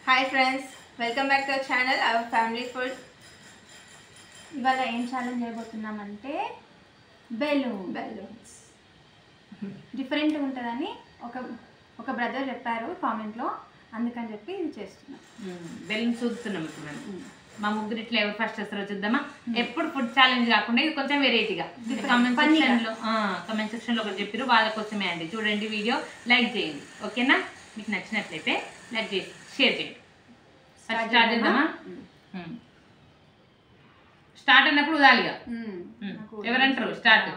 Hi friends, welcome back to our channel our family food. ఇవాళ ఏం challenge చేయబోతున్నామంటే balloons డిఫరెంట్గా ఉంటుందని ఒక బ్రదర్ చెప్పారు కామెంట్లో, అందుకని చెప్పి ఇది చేస్తున్నాం. బెలూన్స్ చూస్తున్నాం ఇప్పుడు మేము. మా ముగ్గురు ఇట్లా ఎవరు ఫస్ట్ వస్తారో చూద్దామా. ఎప్పుడు ఫుడ్ ఛాలెంజ్ కాకుండా ఇది కొంచెం వెరైటీగా కమెంట్ సెక్షన్లో ఒకటి చెప్పారు, వాళ్ళ కోసమే అండి. చూడండి, వీడియో లైక్ చేయండి, ఓకేనా? మీకు నచ్చినట్లయితే లైక్ చేసి షేర్ చేయండి. స్టార్ట్ చేద్దామా? స్టార్ట్ అన్నప్పుడు ఉదాలిగా ఎవరంటారు? స్టార్ట్.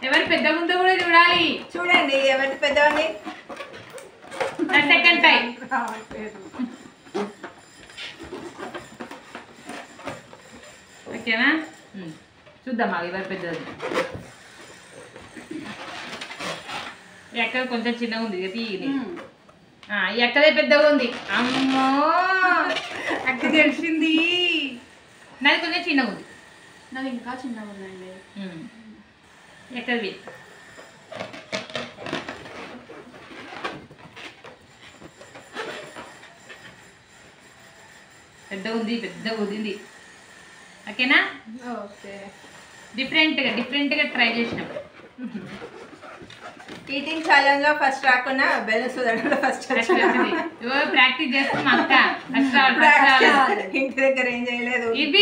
ఎవరు పెద్ద ముందు కూడా చూడాలి. చూడండి ఎవరి పెద్దవాడిని. సెకండ్ టైం ఓకేనా? చూద్దామా ఎవరు పెద్దది. ఎక్కడ కొంచెం చిన్నగా ఉంది కదా, తీయని ఎక్కడే పెద్దగా ఉంది. అమ్మో, అక్క తెలిసింది. నాది కొంచెం చిన్నగా ఉంది. నాది ఇంకా చిన్నగా ఉందండి. ఎక్కడివి పెద్ద ఉంది, పెద్ద వదింది. ఓకేనా? ఓకే. డిఫరెంట్గా ట్రై చేసినప్పుడు ఈటింగ్ ఛాలెంజ్ లో ఫస్ట్ రాకుండా బెలూన్స్ వదలడంలో ఫస్ట్ వచ్చింది. ప్రాక్టీస్ చేస్తాం అక్క. ఇంటి దగ్గర ఏం చేయలేదు. ఇవి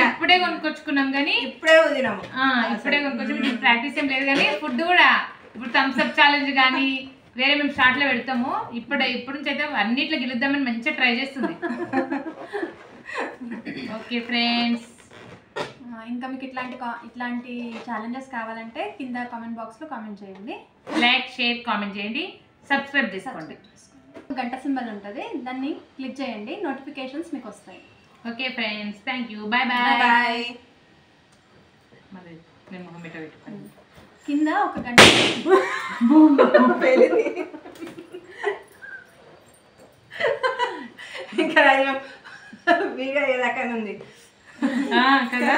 ఇప్పుడే కొనుక్కొచ్చుకున్నాం కానీ ఇప్పుడే కొనుక్కొచ్చి ప్రాక్టీస్ ఏం లేదు కానీ ఫుడ్ కూడా ఇప్పుడు థమ్స్ అప్ ఛాలెంజ్ కానీ వేరే మేము స్టార్ట్ లో పెడతాము. ఇప్పుడు నుంచి అయితే అన్నిట్లో గెలుద్దామని మంచిగా ట్రై చేస్తుంది. ఓకే ఫ్రెండ్స్, ఇంకా మీకు ఇట్లాంటి ఛాలెంజెస్ కావాలంటే కింద కామెంట్ బాక్స్లో కామెంట్ చేయండి. లైక్, షేర్, కామెంట్ చేయండి, సబ్స్క్రైబ్ చేసుకోండి. గంట సింబల్ ఉంటుంది, దాన్ని క్లిక్ చేయండి, నోటిఫికేషన్స్ మీకు వస్తాయి. Okay friends, thank you, bye bye. మరి నేను మొహం పెట్ట పెట్టుకోండి. కింద ఒక గంట ఇంకా వీడియో ఏ రకంగా ఉంది కదా.